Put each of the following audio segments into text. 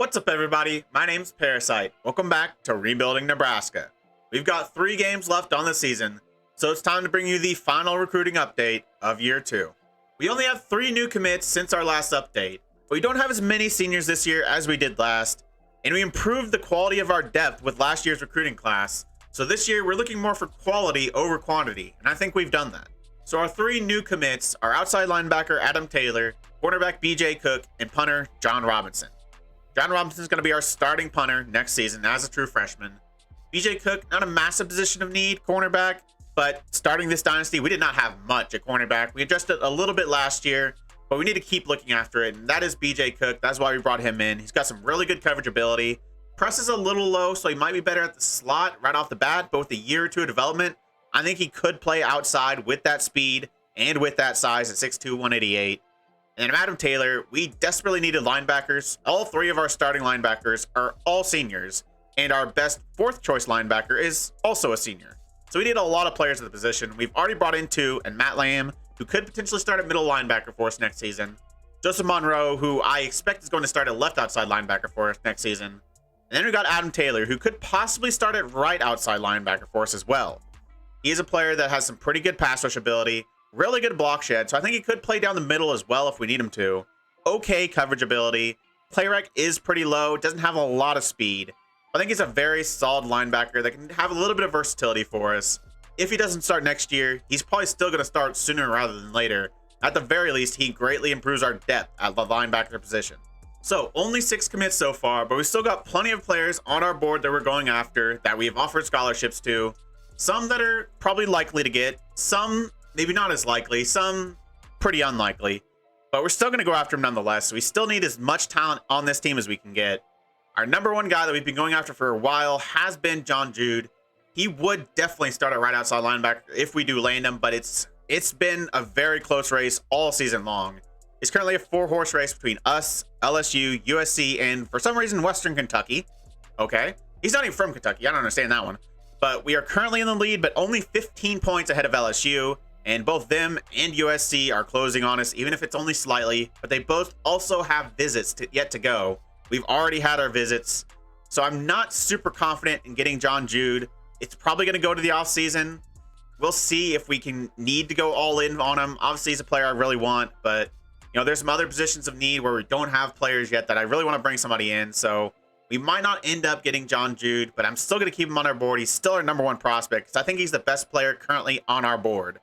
What's up, everybody? My name's Parasite. Welcome back to Rebuilding Nebraska. We've got 3 games left on the season, so it's time to bring you the final recruiting update of year 2. We only have 3 new commits since our last update, but we don't have as many seniors this year as we did last, and we improved the quality of our depth with last year's recruiting class. So this year we're looking more for quality over quantity, and I think we've done that. So our 3 new commits are outside linebacker Adam Taylor, cornerback BJ Cook, and punter John Robinson. John Robinson is going to be our starting punter next season as a true freshman. BJ Cook, not a massive position of need, cornerback, but starting this dynasty, we did not have much at cornerback. We adjusted a little bit last year, but we need to keep looking after it, and that is BJ Cook. That's why we brought him in. He's got some really good coverage ability. Press is a little low, so he might be better at the slot right off the bat, but with a year or 2 of development, I think he could play outside with that speed and with that size at 6'2", 188. And Adam Taylor, we desperately needed linebackers. All 3 of our starting linebackers are all seniors, and our best 4th choice linebacker is also a senior. So we need a lot of players at the position. We've already brought in 2, and Matt Lamb, who could potentially start at middle linebacker for us next season. Joseph Monroe, who I expect is going to start at left outside linebacker for us next season. And then we got Adam Taylor, who could possibly start at right outside linebacker for us as well. He is a player that has some pretty good pass rush ability, really good block shed, so I think he could play down the middle as well if we need him to. Okay coverage ability. Play rec is pretty low, doesn't have a lot of speed. I think he's a very solid linebacker that can have a little bit of versatility for us. If he doesn't start next year, he's probably still going to start sooner rather than later. At the very least, he greatly improves our depth at the linebacker position. So only 6 commits so far, but we still got plenty of players on our board that we're going after that we have offered scholarships to. Some that are probably likely to get, some maybe not as likely, some pretty unlikely, but we're still going to go after him nonetheless. So we still need as much talent on this team as we can get. Our number 1 guy that we've been going after for a while has been John Jude. He would definitely start at right outside linebacker if we do land him, but it's been a very close race all season long. It's currently a 4-horse race between us, LSU, USC, and for some reason Western Kentucky. Okay, he's not even from Kentucky. I don't understand that one. But we are currently in the lead, but only 15 points ahead of LSU. And both them and USC are closing on us, even if it's only slightly. But they both also have visits yet to go. We've already had our visits. So I'm not super confident in getting John Jude. It's probably going to go to the offseason. We'll see if we can need to go all in on him. Obviously, he's a player I really want. But, you know, there's some other positions of need where we don't have players yet that I really want to bring somebody in. So we might not end up getting John Jude, but I'm still going to keep him on our board. He's still our number 1 prospect because I think he's the best player currently on our board.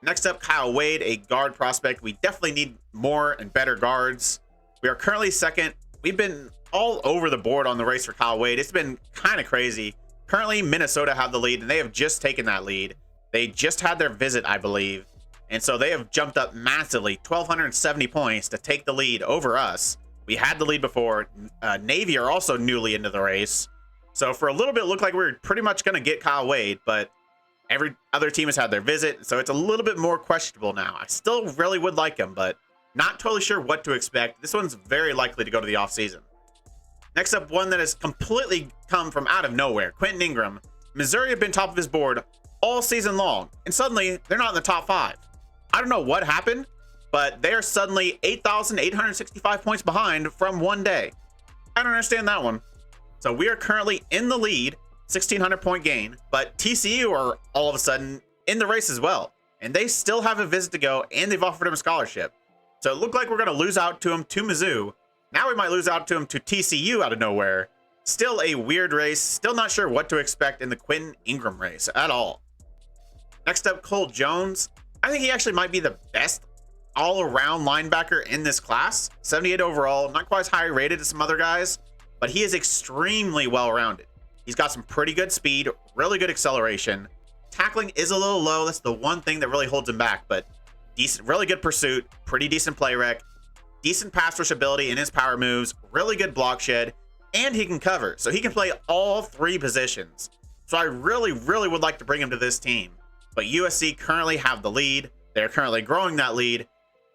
Next up, Kyle Wade, a guard prospect. We definitely need more and better guards. We are currently 2nd. We've been all over the board on the race for Kyle Wade. It's been kind of crazy. Currently, Minnesota have the lead, and they have just taken that lead. They just had their visit, I believe. And so they have jumped up massively, 1,270 points to take the lead over us. We had the lead before. Navy are also newly into the race. So for a little bit, it looked like we were pretty much going to get Kyle Wade, but every other team has had their visit, so it's a little bit more questionable now. I still really would like him, but not totally sure what to expect. This one's very likely to go to the offseason. Next up, one that has completely come from out of nowhere, Quentin Ingram. Missouri have been top of his board all season long, and suddenly they're not in the top 5. I don't know what happened, but they are suddenly 8,865 points behind from one day. I don't understand that one. So we are currently in the lead, 1,600 point gain, but TCU are all of a sudden in the race as well. And they still have a visit to go, and they've offered him a scholarship. So it looked like we're going to lose out to him to Mizzou. Now we might lose out to him to TCU out of nowhere. Still a weird race. Still not sure what to expect in the Quentin Ingram race at all. Next up, Cole Jones. I think he actually might be the best all-around linebacker in this class. 78 overall, not quite as high rated as some other guys, but he is extremely well-rounded. He's got some pretty good speed, really good acceleration. Tackling is a little low. That's the one thing that really holds him back, but decent, really good pursuit, pretty decent play rec, decent pass rush ability in his power moves, really good block shed, and he can cover. So he can play all 3 positions. So I really, really would like to bring him to this team. But USC currently have the lead. They're currently growing that lead,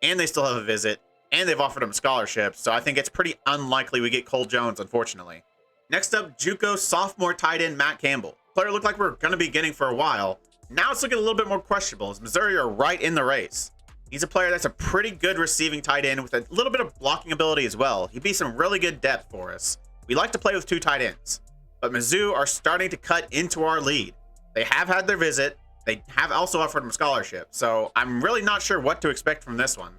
and they still have a visit, and they've offered him scholarships. So I think it's pretty unlikely we get Cole Jones, unfortunately. Next up, JUCO sophomore tight end Matt Campbell. Player looked like we're going to be getting for a while. Now it's looking a little bit more questionable as Missouri are right in the race. He's a player that's a pretty good receiving tight end with a little bit of blocking ability as well. He'd be some really good depth for us. We like to play with 2 tight ends, but Mizzou are starting to cut into our lead. They have had their visit. They have also offered him a scholarship, so I'm really not sure what to expect from this one.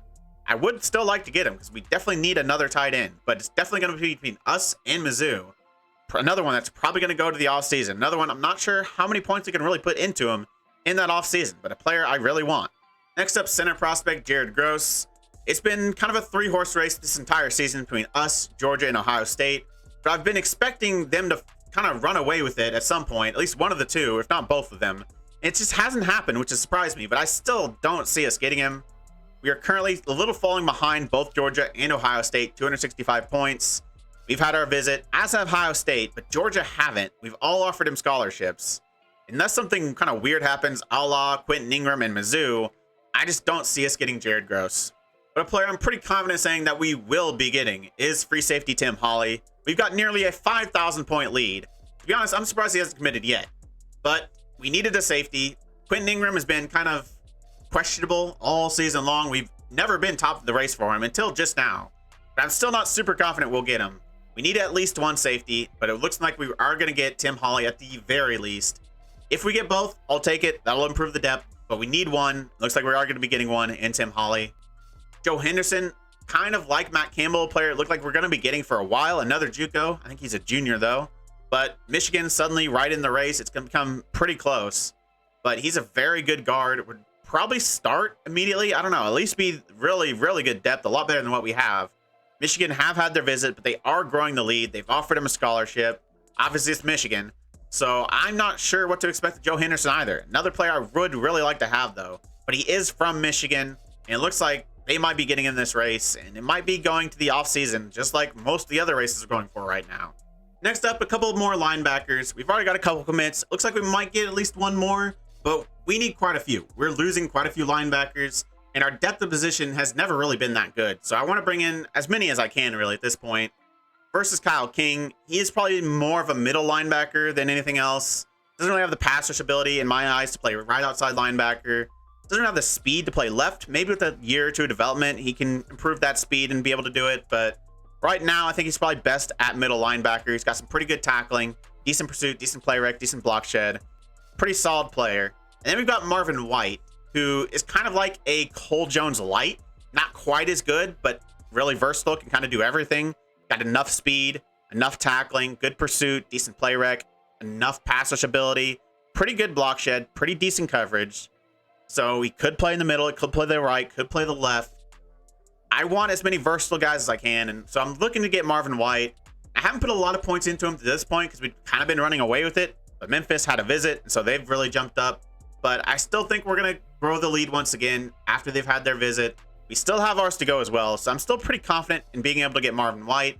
I would still like to get him because we definitely need another tight end, but it's definitely going to be between us and Mizzou. Another one that's probably going to go to the offseason. Another one, I'm not sure how many points we can really put into him in that offseason, but a player I really want. Next up, center prospect Yr2. It's been kind of a 3-horse race this entire season between us, Georgia, and Ohio State, but I've been expecting them to kind of run away with it at some point, at least one of the two, if not both of them. It just hasn't happened, which has surprised me, but I still don't see us getting him. We are currently a little falling behind both Georgia and Ohio State, 265 points. We've had our visit, as have Ohio State, but Georgia haven't. We've all offered him scholarships. Unless something kind of weird happens, a la Quentin Ingram and Mizzou, I just don't see us getting Yr2. But a player I'm pretty confident saying that we will be getting is free safety Tim Hawley. We've got nearly a 5,000 point lead. To be honest, I'm surprised he hasn't committed yet. But we needed a safety. Quentin Ingram has been kind of questionable all season long. We've never been top of the race for him until just now. But I'm still not super confident we'll get him. We need at least one safety, but it looks like we are going to get Tim Hawley at the very least. If we get both, I'll take it. That'll improve the depth, but we need one. Looks like we are going to be getting one in Tim Hawley. Joe Henderson, kind of like Matt Campbell, a player it looked like we're going to be getting for a while. Another JUCO. I think he's a junior though. But Michigan suddenly right in the race. It's going to become pretty close. But he's a very good guard. Would probably start immediately. I don't know. At least be really, really good depth. A lot better than what we have. Michigan have had their visit, but they are growing the lead. They've offered him a scholarship. Obviously, it's Michigan. So I'm not sure what to expect with Joe Henderson either. Another player I would really like to have, though. But he is from Michigan, and it looks like they might be getting in this race, and it might be going to the offseason, just like most of the other races are going for right now. Next up, a couple more linebackers. We've already got a couple commits. Looks like we might get at least one more, but we need quite a few. We're losing quite a few linebackers, and our depth of position has never really been that good. So I want to bring in as many as I can, really, at this point. Versus Kyle King, he is probably more of a middle linebacker than anything else. Doesn't really have the pass rush ability, in my eyes, to play right outside linebacker. Doesn't have the speed to play left. Maybe with a year or two of development, he can improve that speed and be able to do it. But right now, I think he's probably best at middle linebacker. He's got some pretty good tackling, decent pursuit, decent play rec, decent block shed. Pretty solid player. And then we've got Marvin White, who is kind of like a Cole Jones light. Not quite as good, but really versatile, can kind of do everything. Got enough speed, enough tackling, good pursuit, decent play rec, enough pass rush ability, pretty good block shed, pretty decent coverage. So he could play in the middle, it could play the right, could play the left. I want as many versatile guys as I can, and so I'm looking to get Marvin White. I haven't put a lot of points into him to this point because we've kind of been running away with it, but Memphis had a visit, and so they've really jumped up. But I still think we're going to grow the lead once again after they've had their visit. We still have ours to go as well, so I'm still pretty confident in being able to get Marvin White.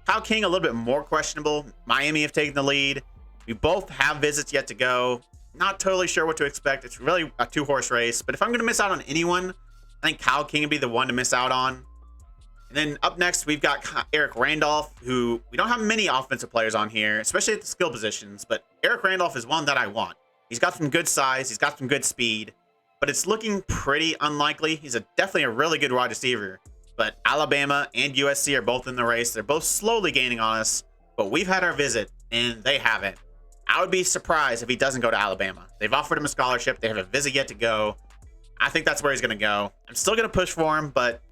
Kyle King, a little bit more questionable. Miami have taken the lead. We both have visits yet to go. Not totally sure what to expect. It's really a 2-horse race, but if I'm going to miss out on anyone, I think Kyle King would be the one to miss out on. And then up next, we've got Eric Randolph, who we don't have many offensive players on here, especially at the skill positions, but Eric Randolph is one that I want. He's got some good size. He's got some good speed. But it's looking pretty unlikely. He's definitely a really good wide receiver. But Alabama and USC are both in the race. They're both slowly gaining on us. But we've had our visit, and they haven't. I would be surprised if he doesn't go to Alabama. They've offered him a scholarship. They have a visit yet to go. I think that's where he's going to go. I'm still going to push for him, but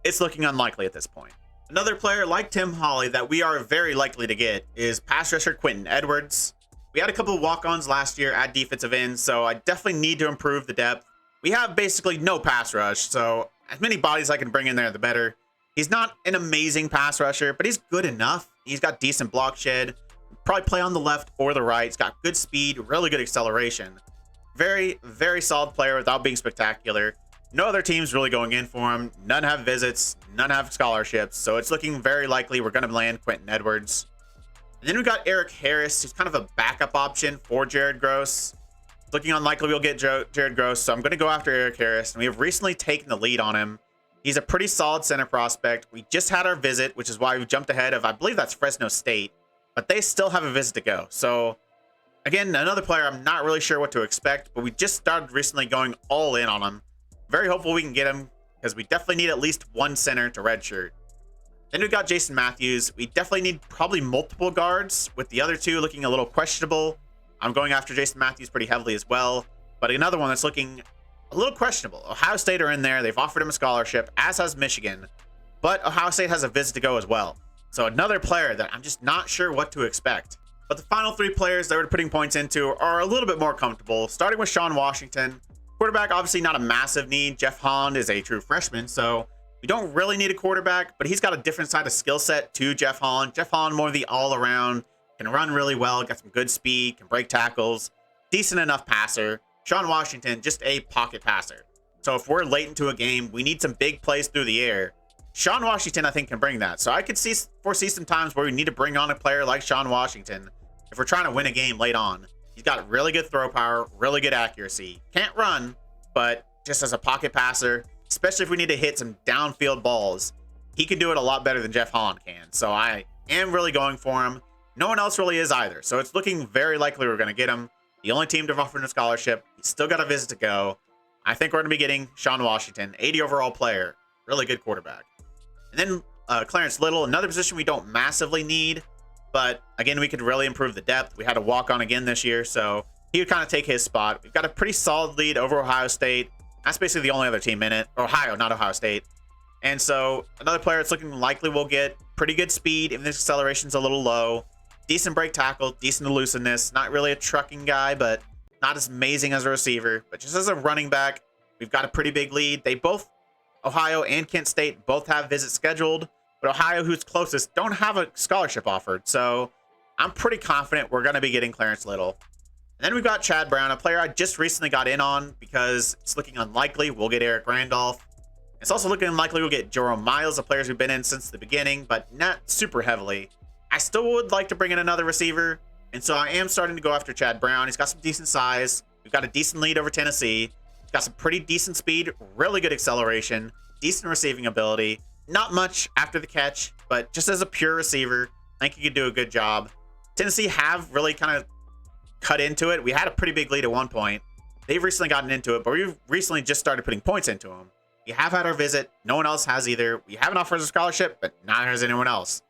it's looking unlikely at this point. Another player like Tim Hawley that we are very likely to get is pass rusher Quentin Edwards. We had a couple of walk-ons last year at defensive end, so I definitely need to improve the depth. We have basically no pass rush, so as many bodies I can bring in there, the better. He's not an amazing pass rusher, but he's good enough. He's got decent block shed. Probably play on the left or the right. He's got good speed, really good acceleration. Very, very solid player without being spectacular. No other teams really going in for him. None have visits. None have scholarships, so it's looking very likely we're going to land Quentin Edwards. And then we got Eric Harris, who's kind of a backup option for Yr2. Looking unlikely we'll get Yr2, so I'm going to go after Eric Harris. And we have recently taken the lead on him. He's a pretty solid center prospect. We just had our visit, which is why we jumped ahead of, I believe that's Fresno State. But they still have a visit to go. So, again, another player I'm not really sure what to expect. But we just started recently going all in on him. Very hopeful we can get him because we definitely need at least one center to redshirt. Then we've got Jason Matthews. We definitely need probably multiple guards, with the other two looking a little questionable. I'm going after Jason Matthews pretty heavily as well. But another one that's looking a little questionable. Ohio State are in there. They've offered him a scholarship, as has Michigan. But Ohio State has a visit to go as well. So another player that I'm just not sure what to expect. But the final three players that we're putting points into are a little bit more comfortable, starting with Sean Washington. Quarterback, obviously not a massive need. Jeff Holland is a true freshman, so we don't really need a quarterback, but he's got a different side of skill set to Jeff Holland. Jeff Holland more the all-around, can run really well, got some good speed, can break tackles, decent enough passer. Sean Washington, just a pocket passer. So if we're late into a game, we need some big plays through the air. Sean Washington, I think, can bring that. So I could foresee some times where we need to bring on a player like Sean Washington if we're trying to win a game late on. He's got really good throw power, really good accuracy. Can't run, but just as a pocket passer, especially if we need to hit some downfield balls, he can do it a lot better than Jeff Holland can. So I am really going for him. No one else really is either. So it's looking very likely we're going to get him. The only team to offer him a scholarship. He's still got a visit to go. I think we're going to be getting Sean Washington, 80 overall player, really good quarterback. And then Clarence Little, another position we don't massively need, but again, we could really improve the depth. We had to walk on again this year, so he would kind of take his spot. We've got a pretty solid lead over Ohio State. That's basically the only other team in it. Ohio, not Ohio State. And so another player that's looking likely will get pretty good speed, even if acceleration's a little low. Decent break tackle, decent elusiveness. Not really a trucking guy, but not as amazing as a receiver. But just as a running back, we've got a pretty big lead. They both, Ohio and Kent State, both have visits scheduled. But Ohio, who's closest, don't have a scholarship offered. So I'm pretty confident we're going to be getting Clarence Little. And then we've got Chad Brown, a player I just recently got in on because it's looking unlikely we'll get Eric Randolph. It's also looking unlikely we'll get Jerome Miles, the players who've been in since the beginning, but not super heavily. I still would like to bring in another receiver, and so I am starting to go after Chad Brown. He's got some decent size. We've got a decent lead over Tennessee. He's got some pretty decent speed, really good acceleration, decent receiving ability. Not much after the catch, but just as a pure receiver, I think he could do a good job. Tennessee have really kind of cut into it. We had a pretty big lead at one point. They've recently gotten into it, but we've recently just started putting points into them. We have had our visit. No one else has either. We haven't offered a scholarship, but neither has anyone else.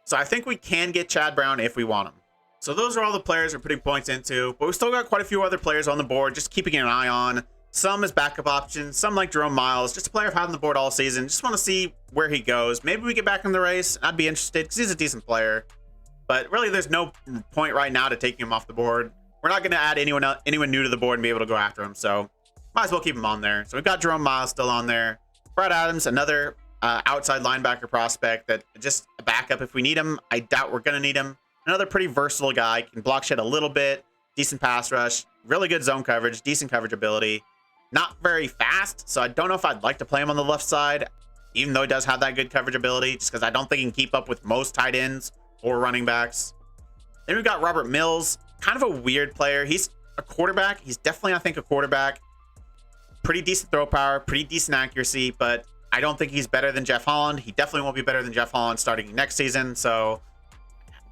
So I think we can get Chad Brown if we want him. So those are all the players we're putting points into, but we've still got quite a few other players on the board, just keeping an eye on. Some as backup options, some like Jerome Miles, just a player I've had on the board all season. Just want to see where he goes. Maybe we get back in the race. I'd be interested because he's a decent player. But really, there's no point right now to taking him off the board. We're not going to add anyone new to the board and be able to go after him. So might as well keep him on there. So we've got Jerome Miles still on there. Brad Adams, another outside linebacker prospect that just a backup if we need him. I doubt we're going to need him. Another pretty versatile guy. Can block shed a little bit. Decent pass rush. Really good zone coverage. Decent coverage ability. Not very fast, so I don't know if I'd like to play him on the left side, even though he does have that good coverage ability, just because I don't think he can keep up with most tight ends or running backs. Then we've got Robert Mills, kind of a weird player. He's a quarterback. He's definitely, I think, a quarterback. Pretty decent throw power, pretty decent accuracy, but I don't think he's better than Jeff Holland. He definitely won't be better than Jeff Holland starting next season, so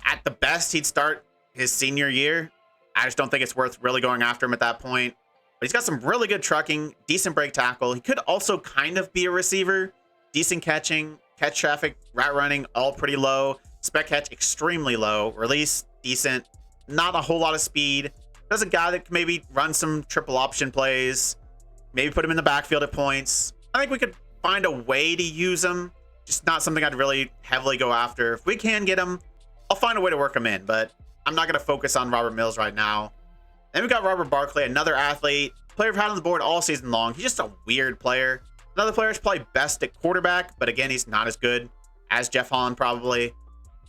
at the best, he'd start his senior year. I just don't think it's worth really going after him at that point. But he's got some really good trucking, decent break tackle. He could also kind of be a receiver. Decent catching, catch traffic, route running, all pretty low. Spec catch, extremely low. Release, decent. Not a whole lot of speed. There's a guy that can maybe run some triple option plays. Maybe put him in the backfield at points. I think we could find a way to use him. Just not something I'd really heavily go after. If we can get him, I'll find a way to work him in. But I'm not going to focus on Robert Mills right now. Then we've got Robert Barclay, another athlete, player we've had on the board all season long. He's just a weird player. Another player who's probably best at quarterback, but again, he's not as good as Jeff Holland probably.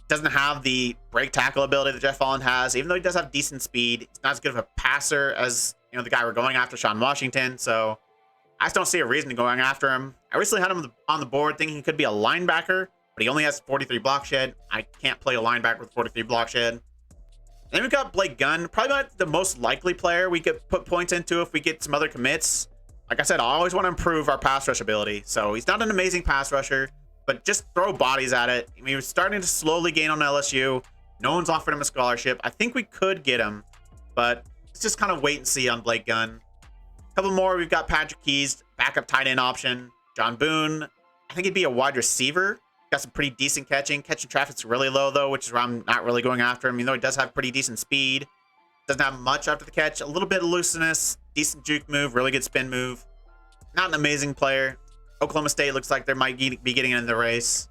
Doesn't have the break tackle ability that Jeff Holland has, even though he does have decent speed. He's not as good of a passer as the guy we're going after, Sean Washington. So I just don't see a reason to going after him. I recently had him on the board thinking he could be a linebacker, but he only has 43 block shed. I can't play a linebacker with 43 block shed. And then we've got Blake Gunn, probably not the most likely player we could put points into if we get some other commits. Like I said, I always want to improve our pass rush ability. So he's not an amazing pass rusher, but just throw bodies at it. I mean, he's starting to slowly gain on LSU. No one's offered him a scholarship. I think we could get him, but let's just kind of wait and see on Blake Gunn. A couple more, we've got Patrick Keys, backup tight end option. John Boone, I think he'd be a wide receiver. Got some pretty decent catching. Catching traffic's really low, though, which is why I'm not really going after him, even though he does have pretty decent speed. Doesn't have much after the catch. A little bit of looseness, decent juke move, really good spin move. Not an amazing player. Oklahoma State looks like they might be getting into the race.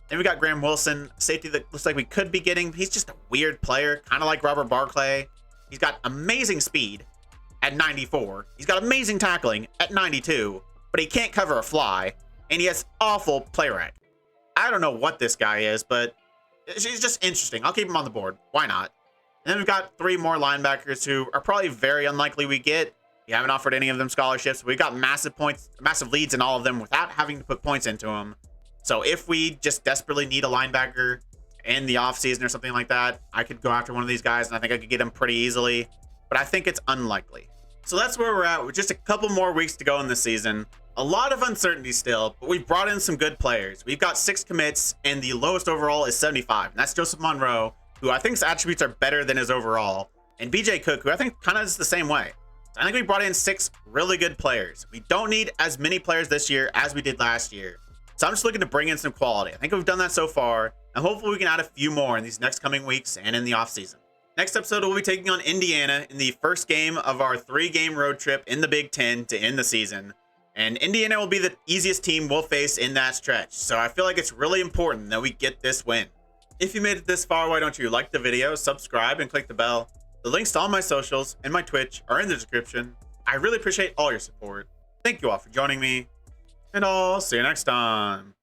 Then we got Graham Wilson, safety that looks like we could be getting. He's just a weird player, kind of like Robert Barclay. He's got amazing speed at 94. He's got amazing tackling at 92, but he can't cover a fly, and he has awful play rec. I don't know what this guy is, but he's just interesting. I'll keep him on the board. Why not? And then we've got 3 more linebackers who are probably very unlikely we get. We haven't offered any of them scholarships. We got massive leads in all of them without having to put points into them. So if we just desperately need a linebacker in the offseason or something like that, I could go after one of these guys, and I think I could get him pretty easily. But I think it's unlikely. So that's where we're at with just a couple more weeks to go in this season. A lot of uncertainty still, but we've brought in some good players. We've got 6 commits, and the lowest overall is 75. And that's Joseph Monroe, who I think his attributes are better than his overall. And BJ Cook, who I think kind of is the same way. So I think we brought in 6 really good players. We don't need as many players this year as we did last year. So I'm just looking to bring in some quality. I think we've done that so far, and hopefully we can add a few more in these next coming weeks and in the offseason. Next episode, we'll be taking on Indiana in the first game of our 3-game road trip in the Big Ten to end the season. And Indiana will be the easiest team we'll face in that stretch. So I feel like it's really important that we get this win. If you made it this far, why don't you like the video, subscribe, and click the bell. The links to all my socials and my Twitch are in the description. I really appreciate all your support. Thank you all for joining me, and I'll see you next time.